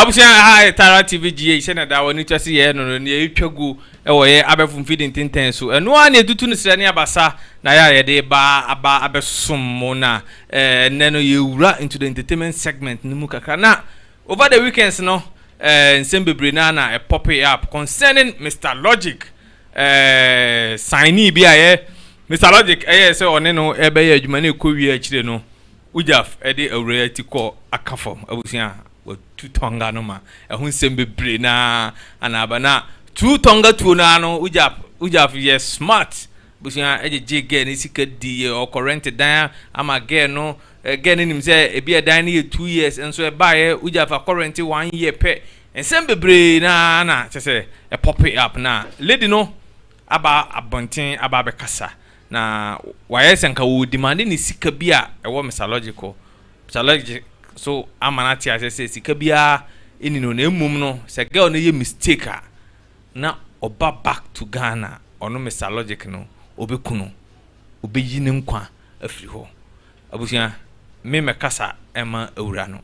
Abusia ha Tara TV GA shena da woni twase ye no ne yetwagu e wo ye abefum feeding tinten so eno a na edutu no sire ne abasa na ya de ba aba abesom na neno ye wura into the entertainment segment ni mu kakra na over the weekends no nsembebre na pop up concerning Mr. Logic sign bi aye Mr. Logic say one no ebe ye adwuma na ekowie akire no ujaf de awura ti ko akafom abusia two tonga no ma ehun sembebre na anaba na two tonga two na no ujaf yes smart busia eje ge ni sika di o current dan ama ge no ge ni nim say ebi dan na 2 years enso e bae ujaf current 1 year pe ensembebre na say e pop up na lady no aba abonten aba be kasa na waye senka wo demand ni sika bia e wo Mr. Logic so amanati asese sika bia eni no na emum no se girl no ye mistake na oba back to Ghana ono Mr. Logic no obekunu obeyi ne nkwa afiri ho abusia me mekasa ema awura no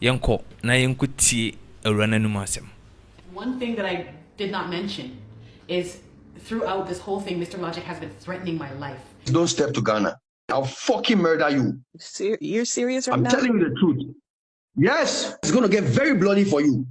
yenko na yenko tie awura nanum asem. One thing that I did not mention is throughout this whole thing Mr. Logic has been threatening my life. Don't step to Ghana. I'll fucking murder you. You're serious right now? I'm telling you the truth. Yes, it's gonna get very bloody for you.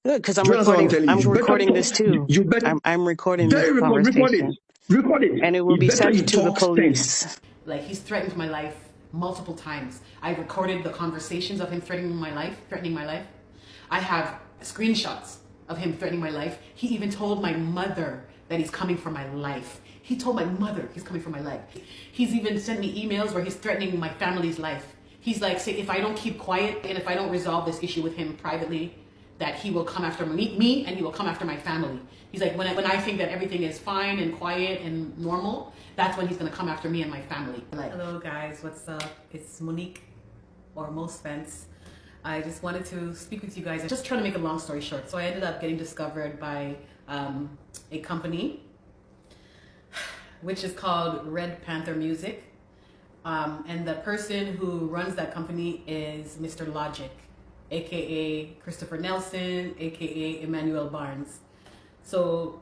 Good, because I'm recording this too. You better. I'm recording this conversation. Record it. And it will be sent to the police. Like, he's threatened my life multiple times. I recorded the conversations of him threatening my life. I have screenshots of him threatening my life. He even told my mother that he's coming for my life. He told my mother he's coming for my life. He's even sent me emails where he's threatening my family's life. He's like, say, if I don't keep quiet and if I don't resolve this issue with him privately, that he will come after me and he will come after my family. He's like, when I think that everything is fine and quiet and normal, that's when he's gonna come after me and my family. Like, hello guys, what's up? It's Monique or Mo Spence. I just wanted to speak with you guys. I'm just trying to make a long story short. So I ended up getting discovered by a company which is called Red Panther Music. And the person who runs that company is Mr. Logic, a.k.a. Christopher Nelson, a.k.a. Emmanuel Barnes. So,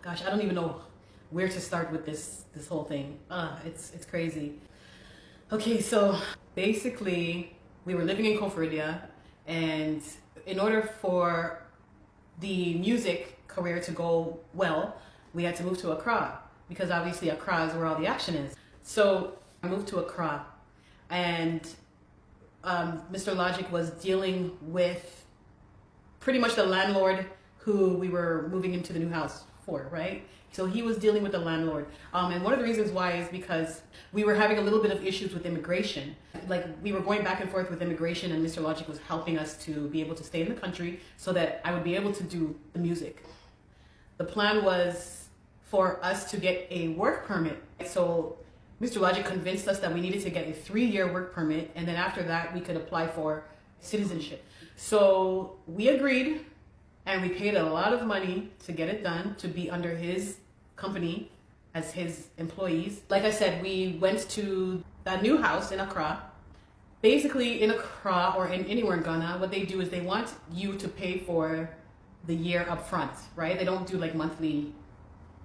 gosh, I don't even know where to start with this whole thing. It's crazy. Okay, so basically, we were living in Koforidua, and in order for the music career to go well, we had to move to Accra, because obviously Accra is where all the action is. So I moved to Accra, and Mr. Logic was dealing with pretty much the landlord who we were moving into the new house for, right? So he was dealing with the landlord. And one of the reasons why is because we were having a little bit of issues with immigration. Like, we were going back and forth with immigration, and Mr. Logic was helping us to be able to stay in the country so that I would be able to do the music. The plan was for us to get a work permit. So Mr. Logic convinced us that we needed to get a 3-year work permit, and then after that we could apply for citizenship. So we agreed, and we paid a lot of money to get it done, to be under his company as his employees. Like I said, we went to that new house in Accra. Basically, in Accra or in anywhere in Ghana, what they do is they want you to pay for the year up front, right? They don't do like monthly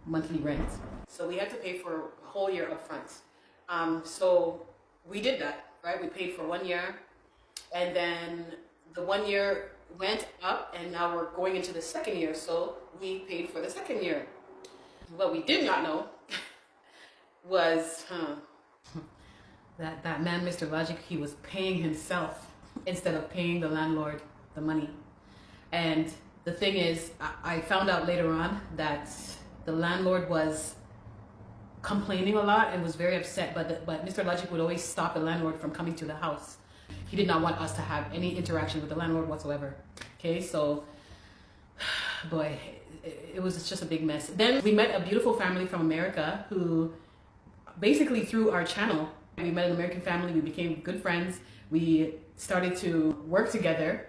rent. So we had to pay for a whole year up front. So we did that, right? We paid for 1 year, and then the 1 year went up, and now we're going into the 2nd year, so we paid for the 2nd year. What we did not know was that man, Mr. Logic, he was paying himself instead of paying the landlord the money. And the thing is, I found out later on that the landlord was complaining a lot and was very upset, but Mr. Logic would always stop the landlord from coming to the house. He did not want us to have any interaction with the landlord whatsoever. Okay, so, boy, it was just a big mess. Then we met a beautiful family from America who, basically through our channel, we met an American family, we became good friends, we started to work together,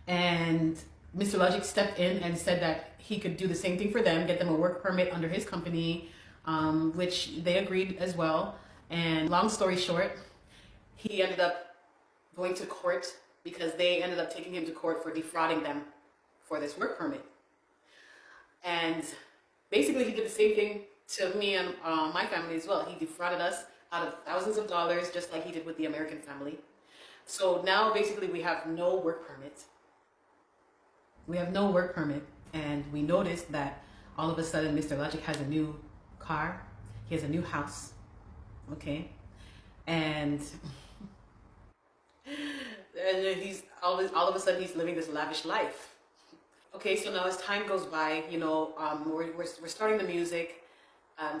and Mr. Logic stepped in and said that he could do the same thing for them, get them a work permit under his company, which they agreed as well. And long story short, he ended up going to court because they ended up taking him to court for defrauding them for this work permit. And basically he did the same thing to me and my family as well. He defrauded us out of thousands of dollars, just like he did with the American family. So now basically we have no work permit. We have no work permit, and we noticed that all of a sudden Mr. Logic has a new car, he has a new house, okay? And he's all of a sudden he's living this lavish life. Okay, so now as time goes by, you know, we're starting the music.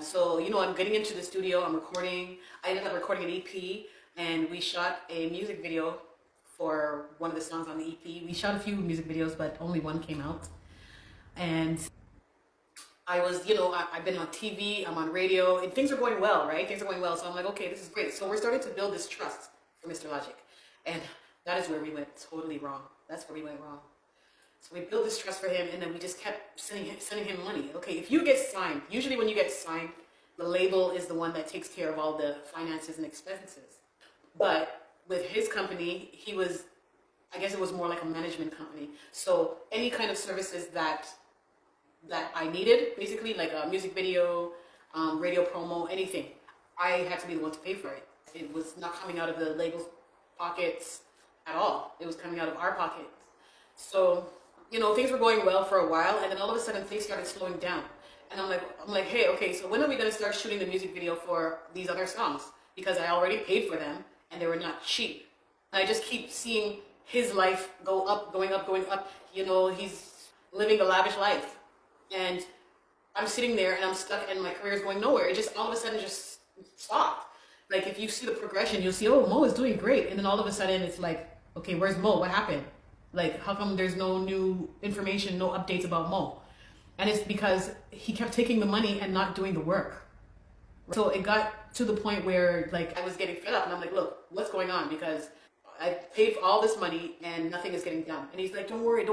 So, you know, I'm getting into the studio, I'm recording. I ended up recording an EP, and we shot a music video for one of the songs on the EP. We shot a few music videos, but only one came out. And I was, you know, I've been on TV, I'm on radio, and things are going well, right? Things are going well. So I'm like, okay, this is great. So we're starting to build this trust for Mr. Logic. And that is where we went totally wrong. That's where we went wrong. So we built this trust for him, and then we just kept sending him money. Okay, if you get signed, usually when you get signed, the label is the one that takes care of all the finances and expenses. But with his company, he was, I guess it was more like a management company. So any kind of services that I needed, basically like a music video, radio promo, anything, I had to be the one to pay for it. It was not coming out of the label's pockets at all. It was coming out of our pockets. So, you know, things were going well for a while, and then all of a sudden things started slowing down. And I'm like, hey, okay, so when are we going to start shooting the music video for these other songs? Because I already paid for them, and they were not cheap. And I just keep seeing his life go up, going up, going up. You know, he's living a lavish life. And I'm sitting there, and I'm stuck, and my career is going nowhere. It just all of a sudden just stopped. Like, if you see the progression, you'll see, oh, Mo is doing great. And then all of a sudden, it's like, okay, where's Mo? What happened? Like, how come there's no new information, no updates about Mo? And it's because he kept taking the money and not doing the work. So it got to the point where, like, I was getting fed up, and I'm like, look, what's going on? Because I paid for all this money and nothing is getting done. And he's like, don't worry.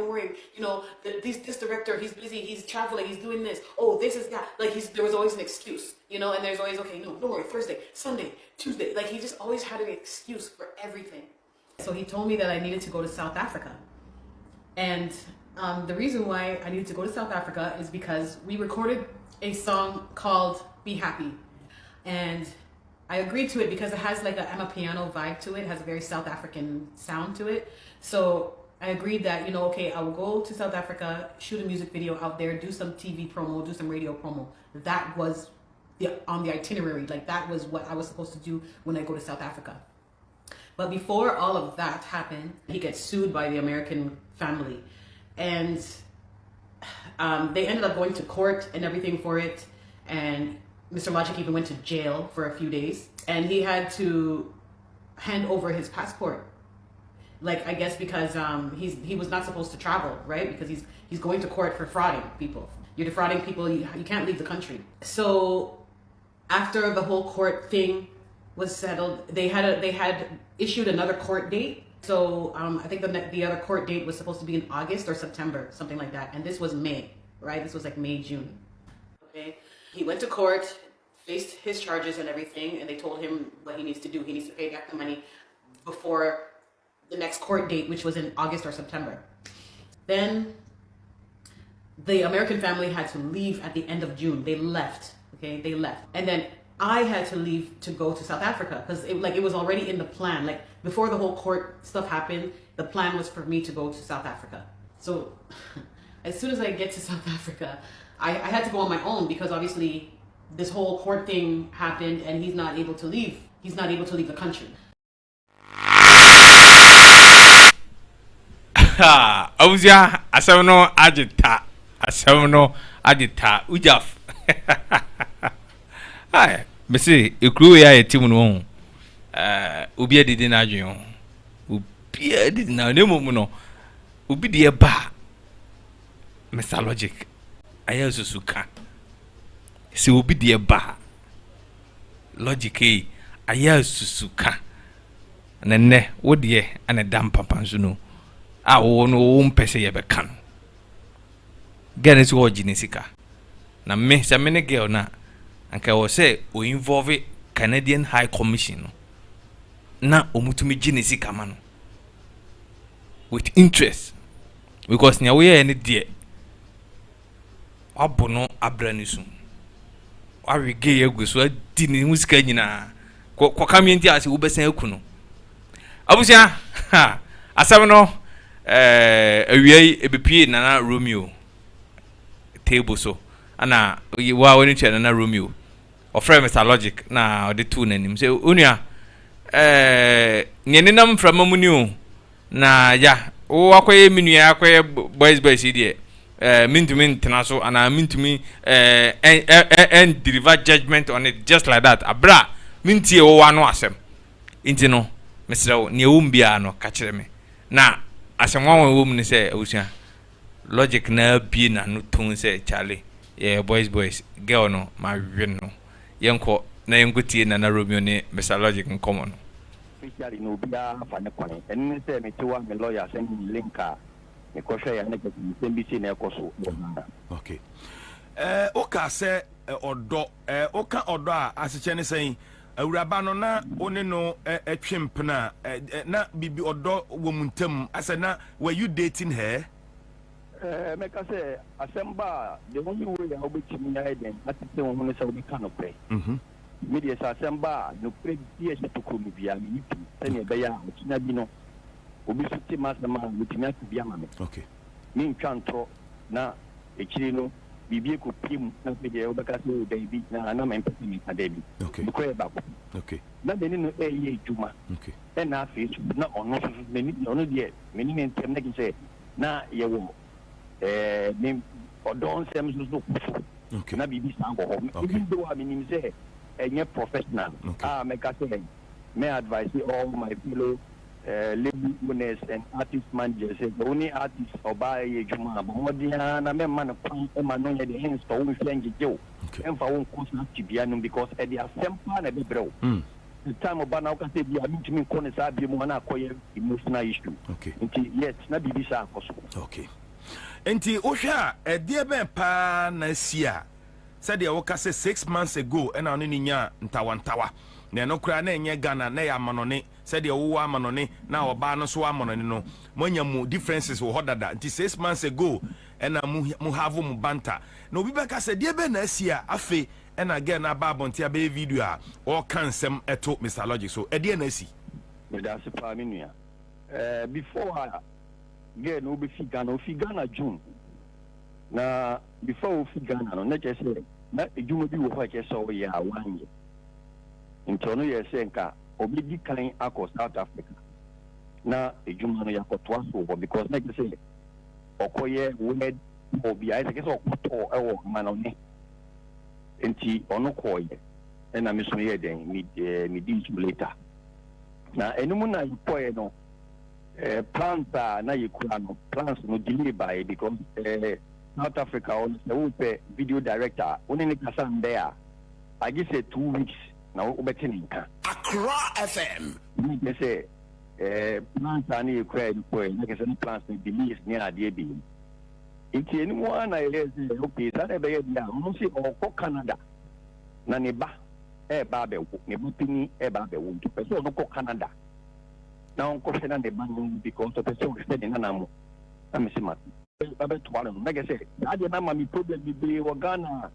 You know, this director, he's busy, he's traveling, he's doing this. Oh, this is that. Like, there was always an excuse, you know, and there's always, okay, no, don't worry, Thursday, Sunday, Tuesday. Like, he just always had an excuse for everything. So he told me that I needed to go to South Africa. And the reason why I needed to go to South Africa is because we recorded a song called Be Happy. And I agreed to it because it has like a Amapiano vibe to it. It has a very South African sound to it. So I agreed that, you know, okay, I will go to South Africa, shoot a music video out there, do some TV promo, do some radio promo. That was on the itinerary. Like, that was what I was supposed to do when I go to South Africa. But before all of that happened, he gets sued by the American family. And they ended up going to court and everything for it. And Mr. Logic even went to jail for a few days. And he had to hand over his passport. Like, I guess because he was not supposed to travel, right? Because he's going to court for frauding people. You're defrauding people, you can't leave the country. So after the whole court thing was settled, they had issued another court date. So I think the other court date was supposed to be in August or September, something like that. And this was May, right? This was like May, June. Okay. He went to court, faced his charges and everything, and they told him what he needs to do. He needs to pay back the money before the next court date, which was in August or September. Then the American family had to leave at the end of June. They left, okay? They left. And then I had to leave to go to South Africa because it was already in the plan. Like, before the whole court stuff happened, the plan was for me to go to South Africa. So as soon as I get to South Africa, I had to go on my own because obviously this whole court thing happened and he's not able to leave. He's not able to leave the country. Auzia, asawno agita, ujaf. Hi, Messi, ekru ya timu no. Ubia didi na adwen. Ubia didi na nemu no. Ubi de ba. Mr. Logic. Aya susuka. Si ubi de ba. Logic e aya susuka. Nenne wo de ana dam papa nso no. A wo no wo mpese ye be kan. Gane si wo jinisika. Na me se me ne girl na anka wo say o involve Canadian High Commission no. Na omutumi jinisika ma no. with interest because nya we any die abono abranisum awege yeguso adi ni musika nyina ko kamenti ase wo besan akuno abusia asem no awiei ebepie nana Romeo table so ana wa woni che nana Romeo ofre Mr Logic na ode tu nanim se onua nyenenam framamuni o na ya wo akoye minua akoye boys die mintumi tenaso ana mintumi and deliver judgment on it just like that abra mintie wo wano asem inti no mesra ne wumbia no ka kire me na asem wan wo mu ne se awusia Logic na bi na no tun se Charlie boys girl no ma wen no yenko na yengutie na Romeo ne Mr Logic nkomo no especially no bia fa ne kwane en se me tiwa me lawyer send linka me ko hwe ya na ke MBC na ekoso okay oka se odo oka odo a aseche ne sen awuraba no na one no atwempna na bibi odo wo muntam ase na were you dating her meka se asemba the only way ya obetimi na eden atite won ne se obi kano pre media sa asemba no pre die se to komi bia mi nipi se ne be ya otina bi no obi fiti masama mutimi akubia ma me okay mi ntwantro na ekiri no bibi ko pim na media obeka se o baby na me mpesi mi ka baby okay ko e ba okay na de ni no ye juma okay e na face na ono so me ni ono de me ni ntem na ki se na ye wo ni odon sem so okay na bibi sa go home even though I mean say enye professional me ka say me advise all my fellow label owners and artist managers say the only artist oba ye juma but modia na me man kwan e ma no ye de hands to we flange jew emfa won course na tibia no because e dey asempa na be brew the time oba na ka say bia mitimi ko ne sa bi mu na akoye emotional issue okay nti yes na bibi sa akoso okay enti ohwa edie ben pa na sia said ya woka say 6 months ago and on nya ntawantawa na no kra na enye Ghana na ya manone said ya wo amanone na oba no so amanone no monya mu differences wo hodada nti 6 months ago and mu have mu banta no obi beka said die ben na sia afe and again na ba bontia be video a all cansem eto Mr Logic so edie na si me da se pa minua before get no be Ghana June na before we Ghana no na just say na ejuma bi wo fa che so ya wanye nto no ye say nka obi di kan akọ South Africa na ejuma no yakọto aso because na just say okoye wed obi ai say so okoto ewo manone enti ono koye na me so ye den mi di later na enum na ipoye no plans na yekura no plans no delay by because South Africa on the video director only ni kasan there I give say 2 weeks na obetini nka Accra FM me say plans na yekura no boy na kese plans no delay ni ade bi nti eni mo na ele say okay sa na be ya dia mo say okọ Canada na ne ba ba be wo ne butini ba be wo nti person no ko Canada now na the bank because of the so said in Anamo. I'm a about to one. Like I said, I didn't have my problem with the Ghana.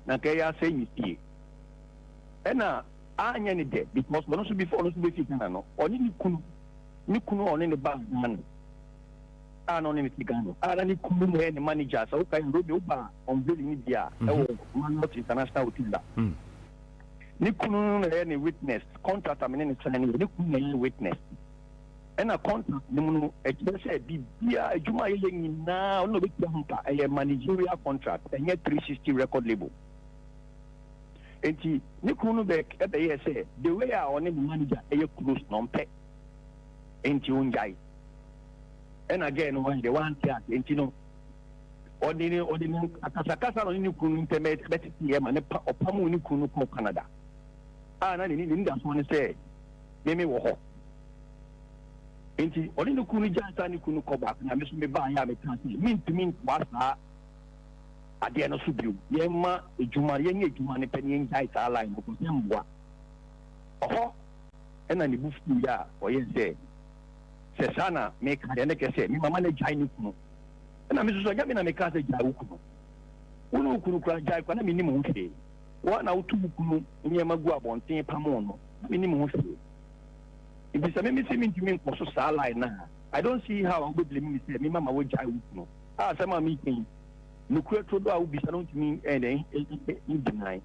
Nakaya say you see. And I need it because when also before also be no or you couldn't on in the bank man. I don't need Ghana. I don't need any manager so can rob over on building media. Oh, man, not international with that. You couldn't any witness contract. I mean, any witness. And a contract, no, said, Bibia, Juma, now, no, a managerial contract, and yet 360 record label. And he, Nikunubek at the say, the way I on the manager, a close non pay. And you unjai. And again, when they want that, and you know, ordinary, Akasakasa on Nikun, Temet, Betty, and a Pamu Nikunu, Canada. And I didn't just want to say, Maybe walk. Enti oni no kunu jansa ni kunu ko back na meso me ba ya me kan min to min wasa ade no so biu ye ma ejuma ye nye ejuma ne pani en jai ta line ko se mboa oho ena ni bufu ya o ye se Sesana make and like I said, my man Jai Nukuno. And I'm Mrs. Yamina make us a Jaukuno. Unu Kuru Jai, one minimum fee. 1 or 2 Kunu, Yamagua, one thing Pamono, minimum fee. If it's a missing to me for so salai now, I don't see how I would limit me, Mamma would Jai Nukuno. Ah, some meeting. Nuclear Trodo will be salon to me and in deny.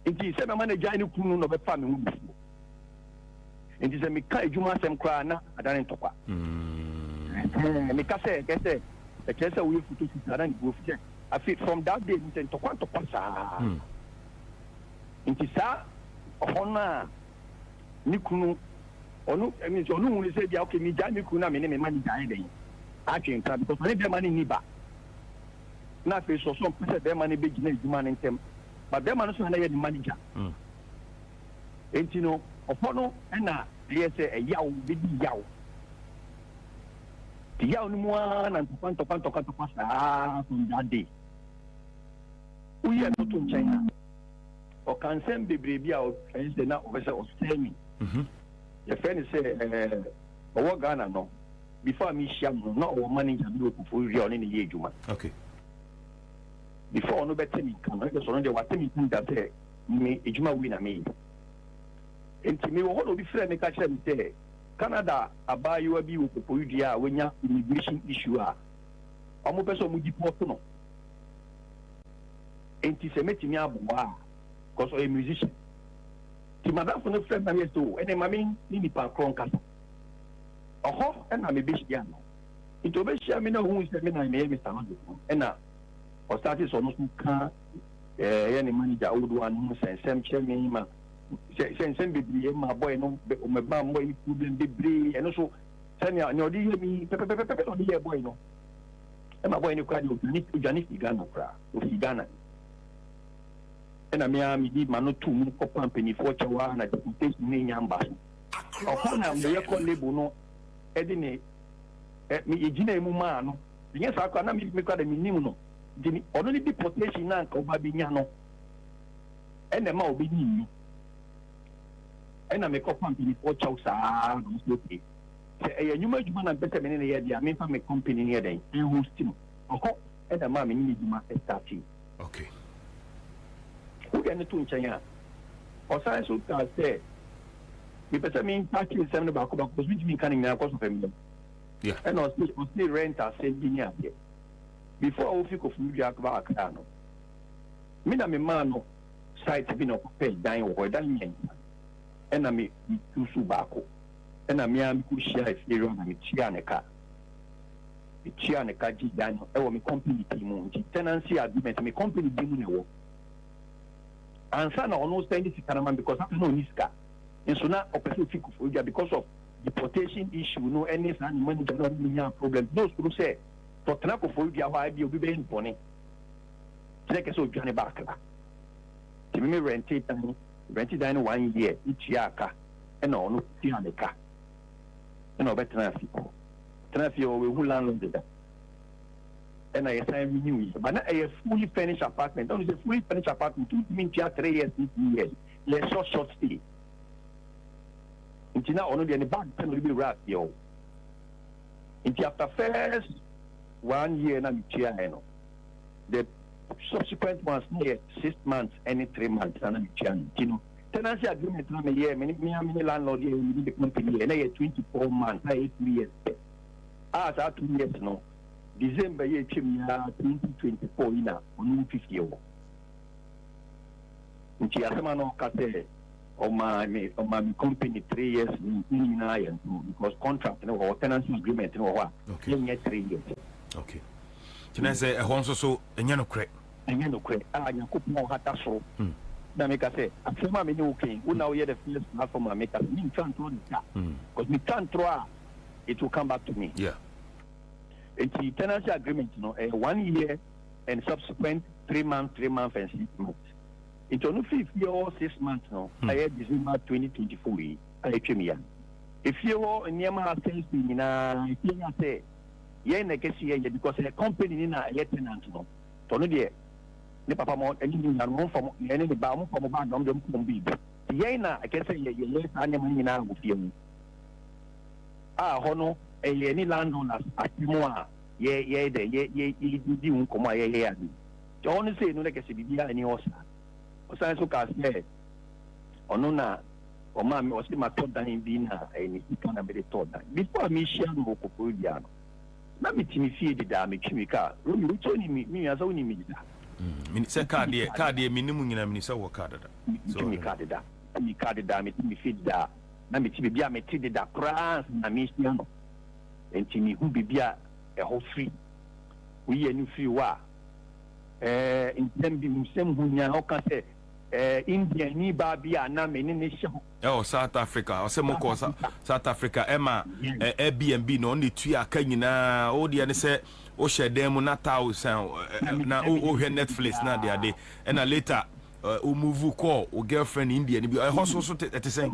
It is a man a giant Kunu of a family. It is a Mika Juma Sam Krana, I don't talk. Mika say, the Chesa will put it I feel from that day, to Quanto Passa. It is a honor Nikunu, or no, I mean, so no one said, okay, me, Jani Kuna, me, money dying. I can't because I need the money Niba. Not so some people their money big man in them, but them are not the manager. And you know, upon and yes, a yow, big yow. The yow no one and to pass from that day. We are not in China. Or can send the baby out and say now over was saying. Your friend say, what Ghana no. Before me, sham not our manager do for you on any year, Juma. Okay. Before no better me come, I just wonder what me think that me Ejuma win me. And to me, what will be friend me catch them say Canada about you be with Polydia when you immigration issue are. I'm a person who deport no. And to say me because of a musician. To madame for no friend me so, and then my main in the castle. And I'm a bishop. It will share me no who is the man I may be sound. And now, or started so no car, any manager old one who sends some chairman, send baby, my boy, no, my bam boy, debris, and also send your dear me, dear boy, no. And my boy, you cried, you need to Janis Ghana, Ghana. And I may need my no 2 months company for Chawa and I take me yamba. Upon a miracle label, no. Edine me ejina emu ma no yen sa kwa na me kwa da minim no dini ono ni deportation na nka oba binya no ene ma obi ni ena me ko company for chausa no so pe se e nyuma djuma na beta me ne ye dia me fa me company ne den en host no oko ena ma me ni djuma starting. Okay. Who can to nchanya o sa so ka say we better mean taxi 7 back because which mean canning now cost of family. Yeah. And also rent as sending here. Before we go from Jack back no. Me na me man no site be no pay dying or dying. And na me to back. And na me am ku share if you run me chia ne car. Me chia ne car ji dan e wo me company team tenancy agreement me company team ne wo. Ansa na ono send it to because I no niska. And so now, because of deportation issue, no any money cannot problem. Those who say, for Tanako for you, why be obeying pony. Take us so Johnny Barker. To me, rented 1 year each year, and no, no, car. And no better than we landlord that. And I assign renew but not a fully furnished apartment. Only a fully furnished apartment, 2 3 years, 8 years. Let's short stay. Until now, only the bank can be wrapped, yo. Until after first 1 year, the subsequent ones near 6 months, any 3 months, and you know, tenancy agreement, a year, many landlord here in the company, and I had 24 months, I had 3 years. As 2 years, no. December year, 2024, on 50 years. Until I on my company 3 years in because contract or tenancy agreement what 3 years. Okay. Can I say a horse so and you know correct? And you know correct. You could more hat so. Now make us say, I'm from my okay. We now hear the first platform I make us me can't throw the car. Because me can't throw it will come back to me. Yeah. It's the tenancy agreement, you know, 1 year and subsequent 3 months and 6 months. It's only 5 years or 6 months now. I had December 2024. I came here. If you are near my sense, I say, yeah, I can see because a company in a tenant. Tony, dear, the papa more anything and one from any bomb from a band on them. Yeah, I can say, yes, I am in with you. hono any landowners at more ye di un coma ye John say no like a Sibia any osa. Osa so cast me. Onona or mammy was my thought than in Bina and he can have been taught that. Before me, she and Mokopudiano. Let me feed the damage chimica. You told me as only me. Minister Cardia minimum in a minister or carded. So me carded that. Me carded that, me feed that. Let me be a meted that prance and Missiano. And Timmy who be a whole free. We a new free war. In them be same who now can say. India ni babia na menene show. Oh, South Africa. O se moko South Africa Emma Airbnb no only twi aka nyina o de ne se o share dem na 1000 na o hwe Netflix na de ade and later o move call o girlfriend India ni bi e hoso so te say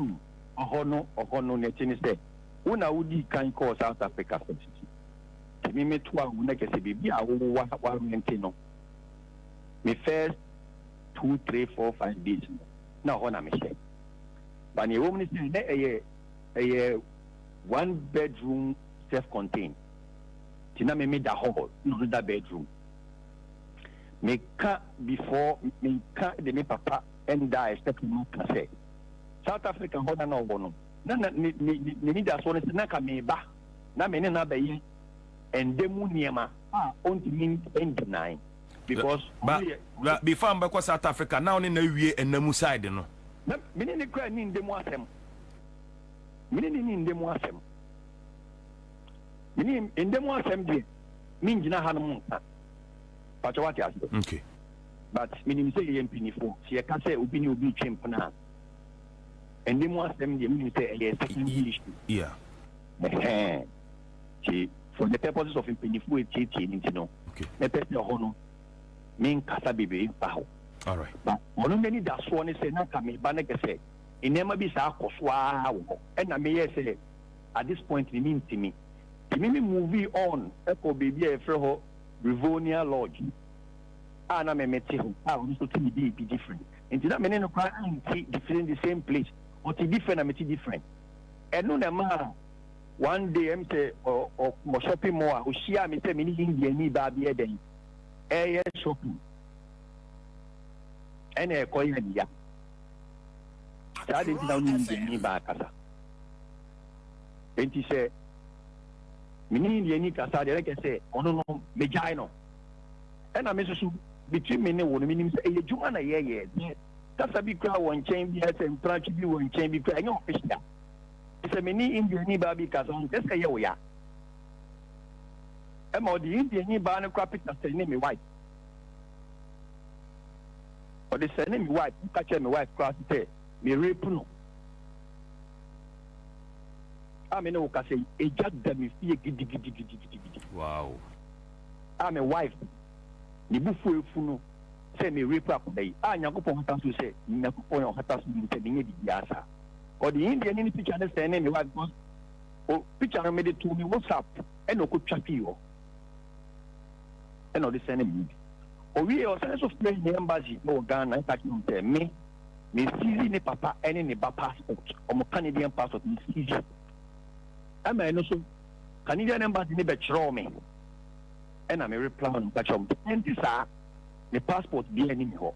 ohono ne tini se una udi kan call South Africa first. Me to a una ke se bibia wo wa no. Me first 2, 3, 4, 5 days. Now, what I'm saying. But the woman is a 1 bedroom self-contained. Tina me made the hall, not that bedroom. Me can't before me can't the papa and die step in my say. South Africa hold on no. Na need that one is na ka me ba. Na me na be yen and demu niema on to mean and deny. Because before I'm back South Africa now in a way and the side no. Mini ni kwa ni ndemu asem. Mini ni ndemu asem. Mini ndemu asem die. Min gina ha no mu. Pacho what you ask. Okay. But mini say ye mpinifo. Si e ka say obi ni obi twemp na. Ndemu asem die mini say e secondary issue. Yeah. For the purposes of mpinifo e tie ni no. Okay. Me pese ho no. Min kasa bebe baho. All right. But ono many that so ne say na ka me ba na ke say inema bi sa akoswa wo e na me say at this point ni mean to me movie on eko baby e frɛ ho Rivonia Lodge na me meti ho ono so to me be different nti na me ne no kwa anti different the same place or ti different na me ti different eno na ma one day em say o shopping mall o shia me say me ni India ni ba bi e den shopping and a coin ya. That is down in the back. And he said, Mini Yanika, like I say, oh no, Megino. And I miss between me and women, a Jumana, yeah. That's a big crowd one chain, yes, and branch you one chain because I know fish. It's a mini Indian baby cousin, that's a yoya. I'm all the Indian barn crap it as the name white. Or the same wife, you catch me wife class say, me rape no. I mean, no, I say, a judge that me fear giddy. Wow. I'm a wife. The buffalo funo say me rape up day. I know upon her to say, Napoleon or Hatas in the Yasa. Or the Indian in the picture understanding the wife was, oh, picture made it to me, what's up? And no could chat you. And all the same. We are also playing the embassy no Ghana me see ne papa any ne passport or Canadian passport me see. I mean also Canadian embassy ne be me. And I'm a reply on catch up. And this the passport be any ho.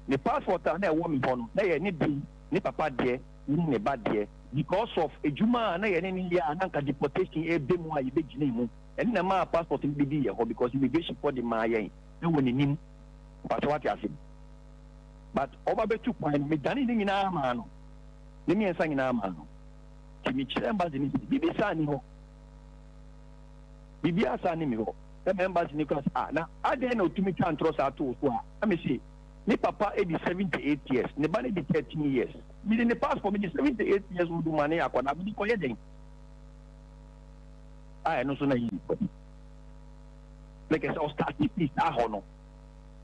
The passport na woman hono na ye ne papa there ne bad there because of a juma na ye ne ya na deportation e be mu a ye be gina mu. And na ma passport be di ye ho because immigration for the ma yen. When him, but what you are saying. But over the 2 points, me done in our man. Let me say in our man. Kimi chambers in Bibi Sani ho. Bibi Sani ho. The members in the now I didn't know to me can't trust our two. Let me see. Me papa is 78 years, ne bani be 13 years. Me in the past for me 78 years will do money akwana be ko yeden. I no so na yi. Like I said, starting peace,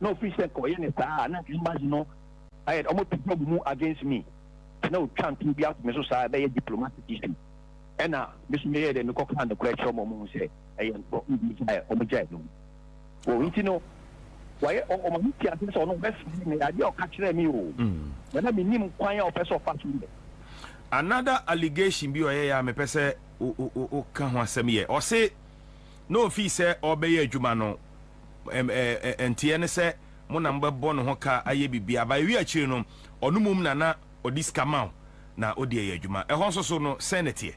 no fish and coin is not imagine. I had almost people move against me. No chance to be out, Mrs. Say, a diplomatic issue. And now, Miss Mayor and the cock and the question of say, I am homogeneous. Oh, you know, why or no best idea of catching me. When I mean him, quiet of person. another allegation bi oye ya me pese o kan ho asem ye o say no fee say obeye adwuma no entie ne say mo na mbebo no ho ka aye bibia ba wi akire no onumum na odiska maw na odi aye adwuma e ho so no senate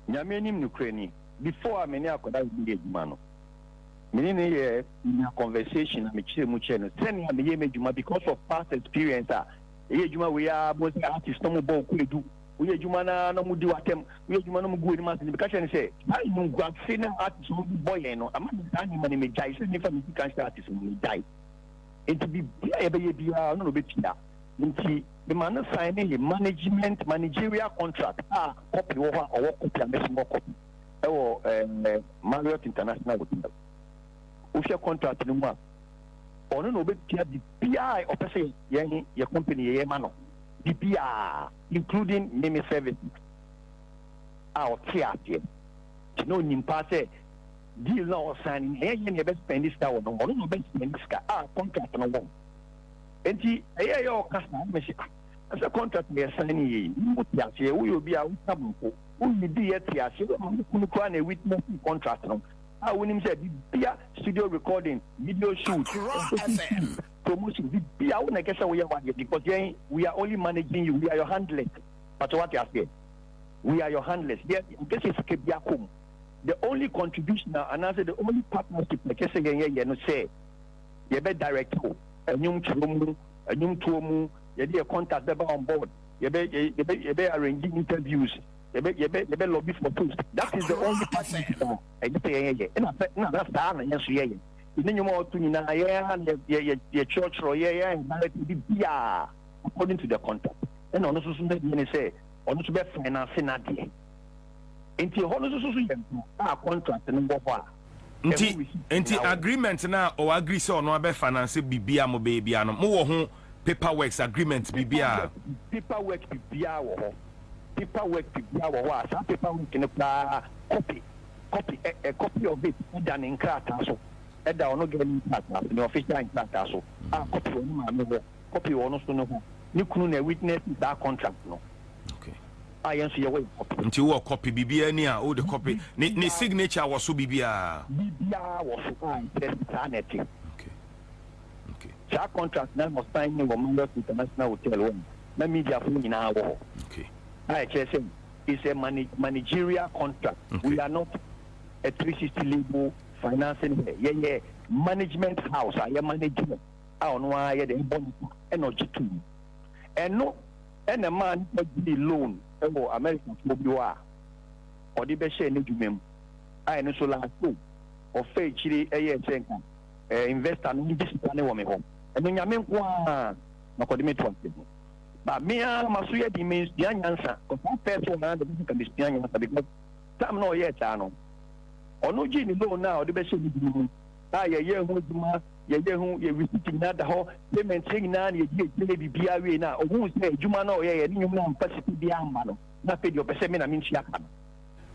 nyame nim no krani before ameni akoda bi adwuma no meni ne ye in a conversation na me kire mu kire no send am ye adwuma because of past experience ye adwuma we are most artist no mo bo kuledu we adwuma na mo di watem we adwuma no mo gu ni ma be ka kire say I no go say na artist mo boy no am na ni mani me jai say ni fa me kan artist mo jai it be bia be bia no be tia nti the man signing a managerial contract copy over or copy and small copy Marriott International Hotel official contract no ma ono no be tia the BI or person your company ye mano the BI including name service our tia no nimpa say deal no signing ye be spend this tower no ono no be spend this contract no one enti eye yo kasa me shi as a contract me signing ye mu tia se we obi a utabunko we di ye tia se we kunu kwa na witness contract no wonim say bia studio recording video shoot promotion bia we na kesa we ya wade because we are only managing you, we are your handlers but what you are saying we are your handlers there this is bia kom the only contribution and I say the only partnership na kesa ye no say ye be direct enyum chumu enyum tuomu ye dey contact them on board ye be arranging interviews ye be lobby for post that is the only part I say ye na that's that na so ye nyum otu ni na ye church ro ye and be bia according to the contract and ono so dey say ono so be finance na dey enti ono so ye contract no go for Enti agreement na o agree say ono abe finance bibia mo be bia no mo wo ho paperwork agreement bibia paperwork bibia wo ho asa paperwork no pa copy of it done in krata so e da ono get in krata the official in krata so copy ono ma no copy ono so no ho ni kunu na witness that contract no okay ayenso ye way nti wo copy bibia ni a o de copy ni signature wo so bibia wo so internet okay that contract na must sign in Marriott International Hotel one na media for ni na wo okay I say it's a managerial contract we are not a 360 label financing yeah management house management no aye the bonus energy too and no and a man the loan American Mobile or the best share in the I know so last two or fake chili a investor in this woman home. And when you mean one, not for the metro. But me, Masuya means the answer of one person can be spion because some no yet, I know. Or no genie loan now, the best share in the I a year who you're visiting that the whole payment saying now you get BRA now, or who say Jumano, you know, Pacific Biamano, not pay your percent. I mean, she happened.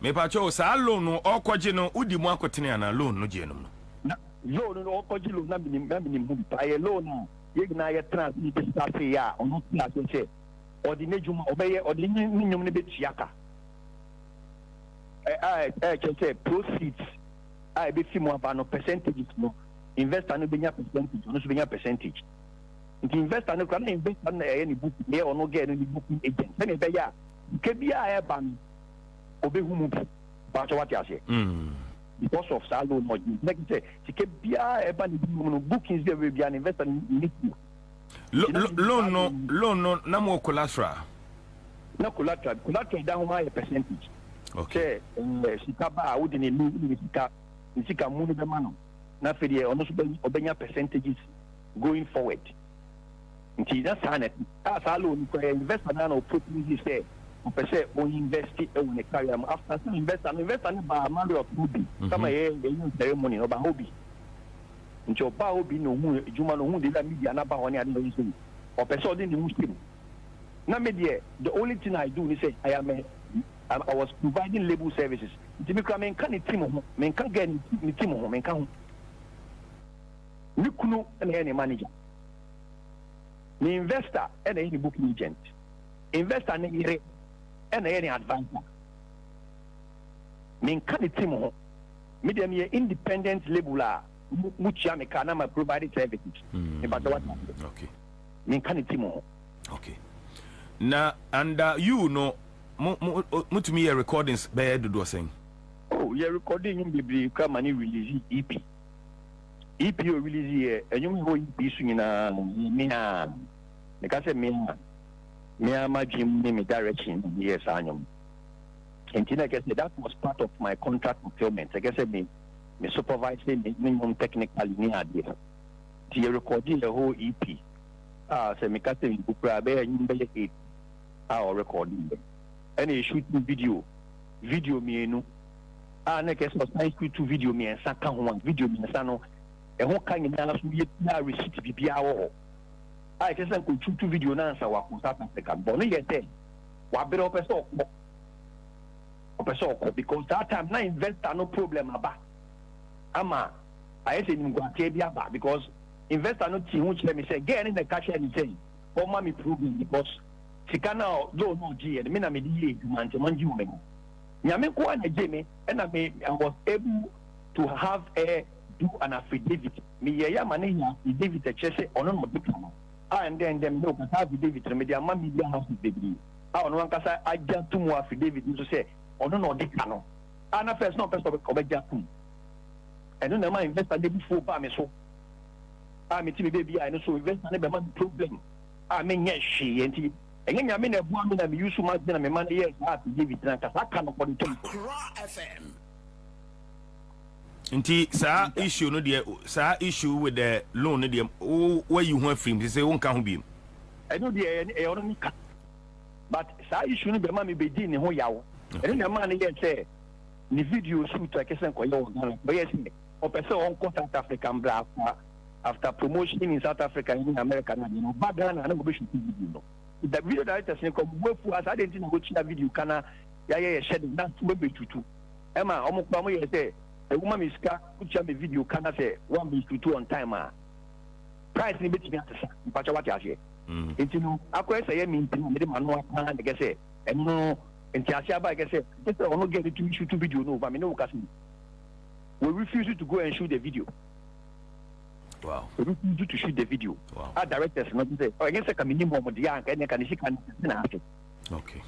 Me pacho sa loan no okwaje no udi mu akotene na loan no je no loan no okwaje loan na binim hu pa loan na ye na ye trans ni be start ya onu na so che ordinary juma obeye ordinary nyum ne be tiaka can say proceeds I be fi mo aba no percentages no investor no be nya percentage no so be nya percentage nti investor no kwa na investor na ye ni book ye ono get ni booking agent na be ya ke bia e ba no obehumu but what you say because of salon no like say ke bia e ba ni no bookings there will be an investor need loan no na mo collateral down my percentage okay sika ba wo de ni sika mu no be ma no na fe de ono so obenya percentages going forward nti na sanet salon ko investor na no opportunity say say on invest in a career after some investor by Marriott hobby kama ye ceremony no ba hobby nti ba hobby no hu juma no hu de la media na ba honi ade no so o person dey the muslim na media the only thing I do is say I was providing label services nti me kra men kan ni team ho men kan get ni team ho men kan ho ni kunu na any manager ni investor and any booking agent investor na ire and any advisor. Mean can it team medium independent labeler which I can provide services. Okay. Mean can it team okay. Now and you know to me recordings by do saying. Oh, you're recording in the come and release EP. EP release here, and you will be swinging me. Like I said, me, my gym name direction. Yes, I am. And like I said, that was part of my contract fulfillment. Like I said, me supervising minimum technical near there. So recording the whole EP. So me can't say you could 8 hour recording. And you shooting video me no. Like I said, I shoot 2 video me and second one video me and sano. And who can you now receipt BBR? I just could shoot 2 video now, so I could start Africa. But no, yet, what better because that time na investor no problem about. Ama, I say you go to about because investor no team which let me say get in the cash and say, oh mommy problem because she can now do no G and me na me di man to man you me. Nyame ko na Jimmy and I was able to have a do an affidavit. Me ya money affidavit a chese ono mo dikano. And then them no can have affidavit me dia man media house baby. Ah no kasa aja to mo affidavit to say ono no dikano. Ana first no person ko be jakum. And no na investor dey before ba me so. Ah me ti baby I no so investor na be man problem. Ah me nya hwe enti enye nyame na ebu na me use ma na me man yes affidavit na kasa ka no ko to FM. Nti sa issue no de sa issue with the loan no de where you want frame say won ka ho biem. I know the ono nika. But sa issue no be ma me be di ne ho yawo. Ene na ma ne ye say ni video shoot akesen ko yawo Ghana. But yes me. O pese on South African black after promotion in South Africa in America na you know back Ghana na go be shoot video no. The video director say come we fu as I didn't know go china video kana ya share na we be tutu. Ema omo kwa mo ye say a woman is put me video can say 1:2 on time price ni betimi atesa mpacha what you say enti no akwa say me ntimi me de manu aka de say eno enti asia ba say just ono get to shoot video no but me no kasi we refuse to go and shoot the video. Wow. We refuse to shoot the video. Wow. Our directors not say oh against a minimum of the and can she can na okay.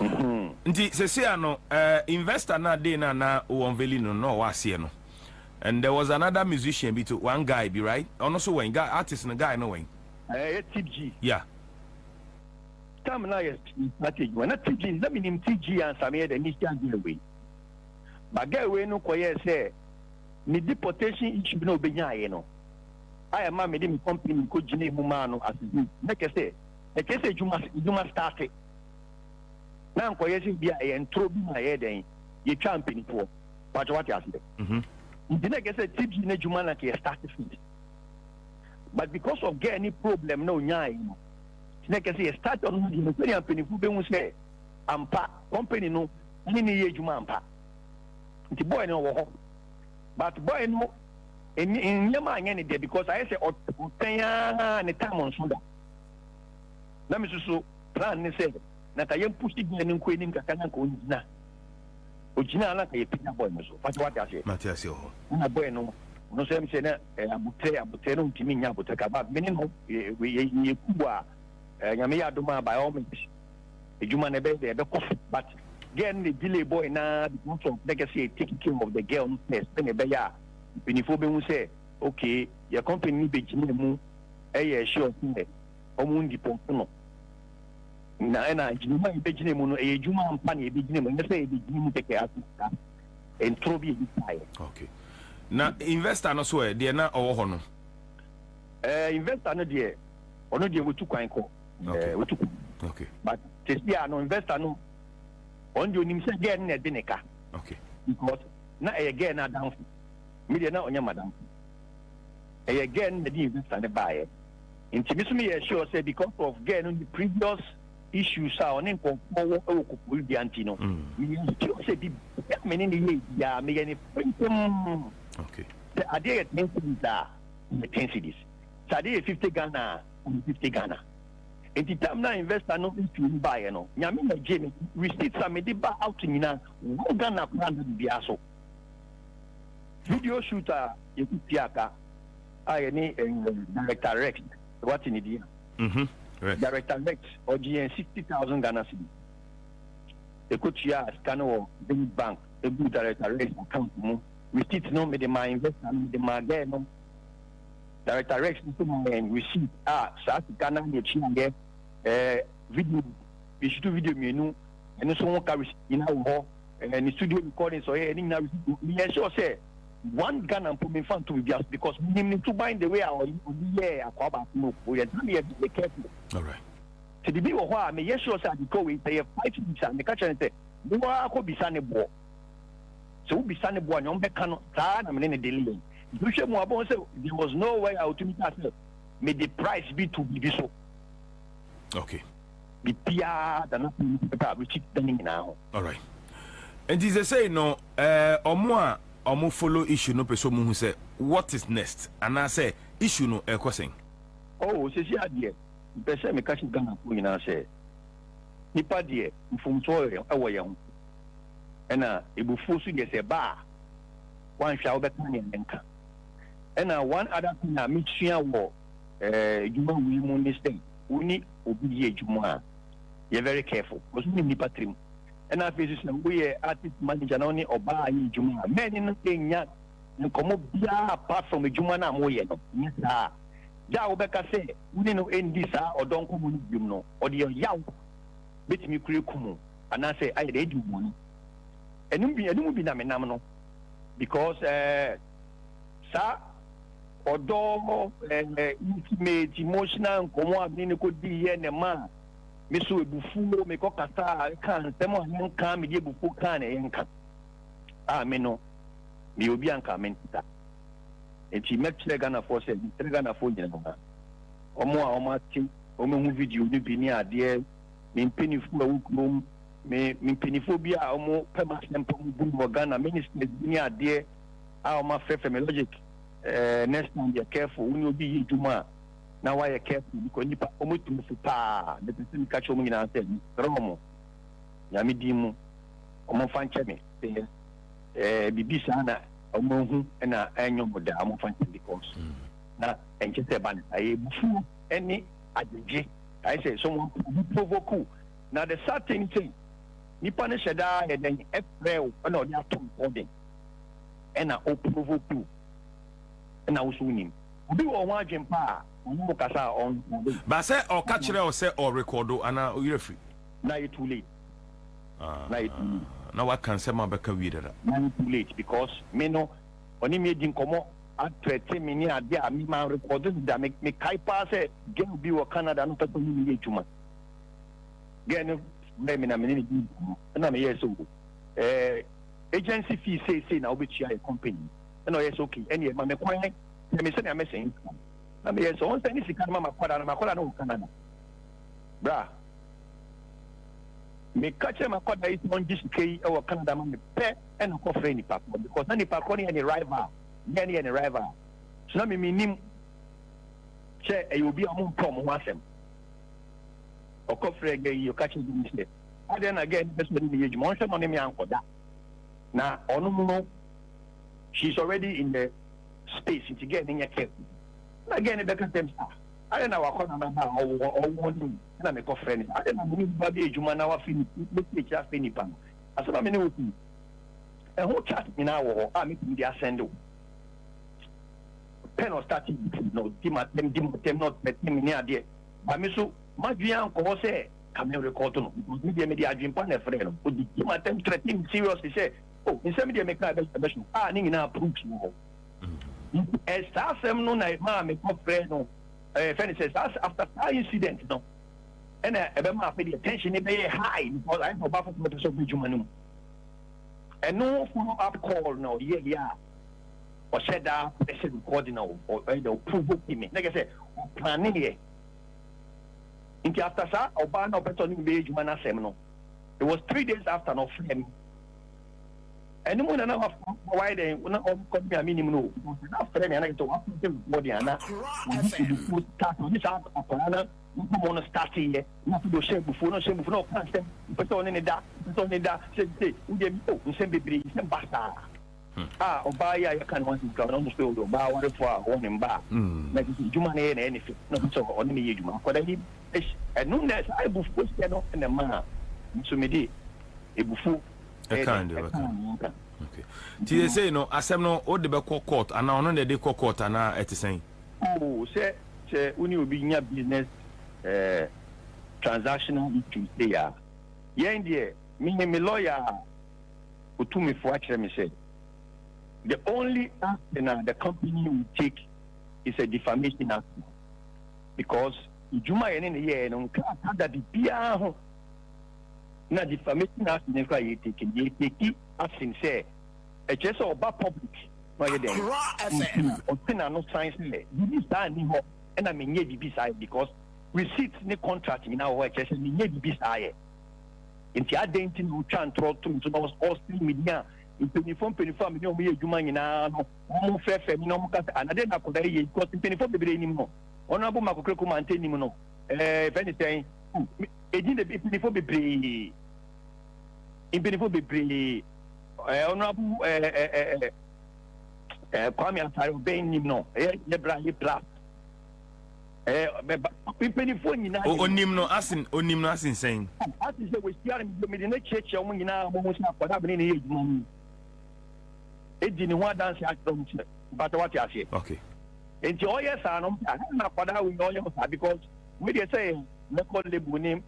Nti se ano investor na dey na unveiling no wase no and there was another musician be to one guy be right also when guy artist and guy no when TG yeah come na yes strategy when TG let me name TG and some the initial way but guy we no koye say me deportation issue no benya ye no I am me dem company ko gine mu ma no asisi na kese e kese juma start na nkoye si bia e ntro bi ma ye den ye champion for but what you say ndina get say TG na juma na ke start fit but because of get any problem no nya you know na ke say start on the very champion fu be hu say ampa company no ni ye juma ampa nti boy no wo ho but boy no in nyama anya ni there because I say otanya ne time on so na me so plan ni say na ka yem push igna ni ko nim ka kana ko njina ojina ala ka yepita boy no so fati what you say Matias yo na boy no no say me say na abute no ntimi nya abute ka ba me no ye kubwa nyame ya doma by all means ejuma na be kof but again the delay boy na because of like I say taking care of the girl first then be ya benifo be hu say okay your company be jini mu sure say omu ndipo no na juma be jini mu no juma ampa na be jini mu na say be jini mu take asika entro bi e okay na investor no so de na owo ho no investor no de ono de wotu kwan ko wotu okay but testia no investor no on do nim say get na de neka okay because na get na down media na onya madam again the investor na buy into me so me sure say because of get on the previous issues are on ko ko di antino me sure say be many ni ya me any okay the idea is the 10 cities so idea 50 Ghana Enti time na investor no film buy no. Nyame na Jamie receipts are made ba out nyina. Wo Ghana plan bi aso. Video shooter Yekutiaka any Director Rex what in idea. Right. Director Rex or GN 60,000 Ghana cedi. Ekutia scan or big bank a good Director Rex account mo. Receipts no me de my investor me de my no. Director Rex to my receipt sa Ghana ne chi nge video we shoot video menu and so one carry in our and studio recording so any na me sure say one Ghana put me fan to be because we need to bind the way our year akwaba no we are be careful. All right. So the people who me sure say go we pay 5 weeks and me catch and say we wa ko bisa ne bo so we bisa ne bo anyom be ka no sa na me ne delay you should mo abon say there was no way I would meet myself may the price be to be so okay the PR that not we keep turning now. All right. And they say no omo follow issue no person who say what is next and I say issue no question. Oh say see adie person me catch Ghana ko nyina say nipa die mfumso e wo ye ho ena ebufu so de say ba wan hwa wo beta ne nka ena one other thing na me tua wo juma wi mu ni state uni obi ye juma you're very careful because we need patrim and I face we artist manager na oni oba ayi juma men no enya nkomo bia apart from juma na mo ye no nyesa ja wo beka say we no endi sa odonko mu dum no ode yaw betimi kure kumu ana say ayi de du mu no enum bi na menam no because sa odo intimate emotional nkomo abni ne ko di ye ne ma me so ebufu me ko kasa kan temo nka me di ebufu kan e nka me no me obi anka mentita enti metre Ghana for say Ghana for nyina no omo ati omo hu video ni bi ni ade me mpenifu awukrom me mpenifu bi a omo pema sempo bu mo Ghana minister ni ade a omo fefe me logic next time be careful when you be juma na why careful because nipa omo tumu pa the person catch omo nyina say romo ya me di mu omo fanche me bibi sana omo hu na enyo moda omo fanche because na enche se ban ayi bufu any ajeje I say someone provoke na the certain thing nipa ne sheda e den April na odi atom body na o provoke na wo so nim obi wo ho adwempa mo kasa on ba say o ka kire o say o record ana o free na it too late na what can say ma beka wi dada na it too late because me no oni me di nkomo at 30 minutes ade a me man record da me kai pa say game bi wo Canada no person ni ejuma gen me na me ni di na me yes so agency fee say na obetua a company no yes okay any ma me kwan me say na me say na me yes so on say ni sika ma makwada no Canada bra me catch makwada is on this key e wo Canada ma me pe e no ko free ni pa because na ni pa ko ni any rival any rival so na me nim che e obi amon pom ho asem o ko free ge you catch me say and again person ni ejuma on say no me ankoda na onu no she's already in the space to get in your care. Again, the them I don't know what I'm na me ko friend. I don't know me ba be ejuma na wa fini me cha fini pan. Asaba me ne wotu. E ho chat me na wo a me dey send o. Pen or starting no dim not bet me ni ade. Ba me so madua ko say can record no. Me dey adwin pan e friend no. O di dim atem threatening seriously say oh, in some media make na be ni na approve no. Start some no na ma me ko friend no. Friend says after that incident no. And ebe ma pay the attention e be high because I for back for the so big man. And no follow up call no yeah. Or said that they said recording or they provoke me. Like I said, planning here. Into after that, oba no better ni be ejuma na sem no. It was 3 days after no friend. And no na why they na come me minimum no. Na friend na to what body na. Start on this out no start here na do share before no plan them person in da say we nsem bebre nsem basta oba ya kan want to go no so do ba wore for a won mba na juma na na anything no so on me juma ko da ni no na I bufu se no na ma so me di ebufu e kan do okay ti say no asem no o de be court ana ono na de court ana etisen say uni obi nya business transactional issues there yen there me lawyer utumi for actually me say the only action the company will take is a defamation action because juma yen in here no kada di bia ho na defamation action e kwa ye take action say e just oba public no ye dem o tina no science le this stand ni ho and I mean bibi sai because receipt ni contract in our work just ni bibi sai inti identity no tran tro to no all media penifo mi o ye juma nyina no mo fefe mi no mo kasa anade na ko da ye because penifo bebre ni mo ono abu makokre ko mante ni mo no anything edin de penifo bebre ono abu kwame atare ben ni no ye bra penifo nyina onim no asin saying asin say we share me de na cheche o nyina mo sa kwada bene ne ye juma ni edi ni ho dance action but what you say okay enti o yes anom na kwada we no yes because we dey say na call label name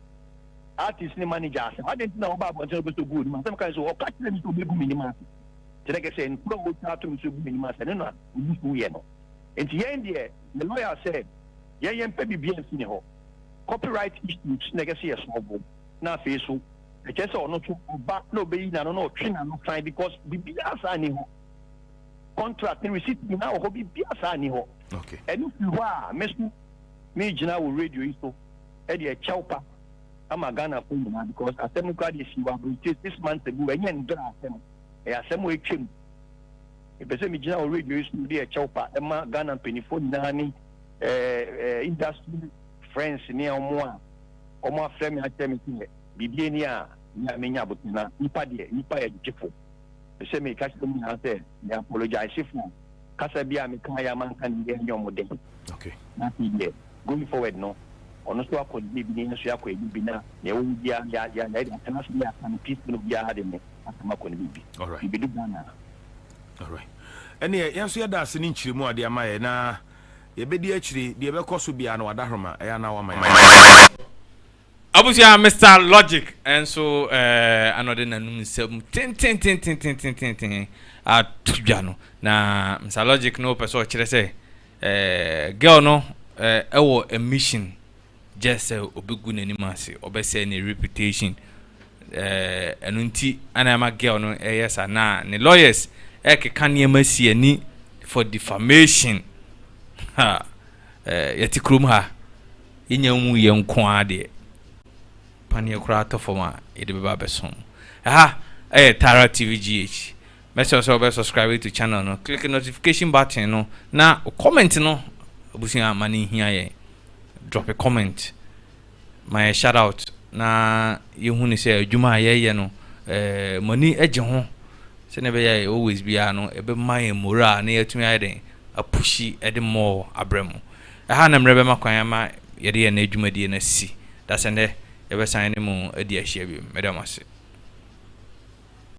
artist ni manager say I didn't know about what to good man some kind so o catch them to be good minimum say like say pro go to be good minimum say no we ye no enti ye ndie the lawyer said ye mpe bibia nsi ne ho copyright issues na get say small na face so e just ono to ba no be na no twi na no sign because bibia sa ni ho contract ni receipt ni na ho bibia sa ni ho okay and if you are me jina wo radio iso e de chaupa ama Ghana for you because asem kwa de si wa bridge 6 months ago enye ndra asem e asem we twem e pese me jina wo radio iso de chaupa e ma Ghana penifo na ni industry friends ni omo afre me atem ti bibie ni a nya menya botina nipa ya jefo se me ka se me na say me apologize for kasa bia me kan ya man kan de nyom de okay na ti de going forward no ono so akọ bi ni so akọ bi na ya wo bia ya kana so ya kan peace no bia ha de me asama ko ni bi all right bi du bana all right ene ya so ya da ase ni nchiremu ade amaye na ye bedi achiri de be koso bia na wadahoma ya na wa man Abusia Mr. Logic and so another nanum sem tin atujano na Mr. Logic no person kire say girl no ewo a mission just obegu nanim ase obese ne reputation enunti ana ma girl no yes na ne lawyers ekeka ne masi ani for defamation ha yatikrum ha yenyamu ye nko ade panie kura to forma e de beba beson Tara TV GH make sure you subscribe to channel no click the notification button no na comment no obusia mani hia ye drop a comment my shout out na yehu ni say adwuma ye no money eje ho se ne be ye always bia no e be my moral na yatumi ayden a pushi e de more abremu na mrebe makwan ma ye de ye na adwuma die na si that's ende ebe sign mu edi ahia bi medamase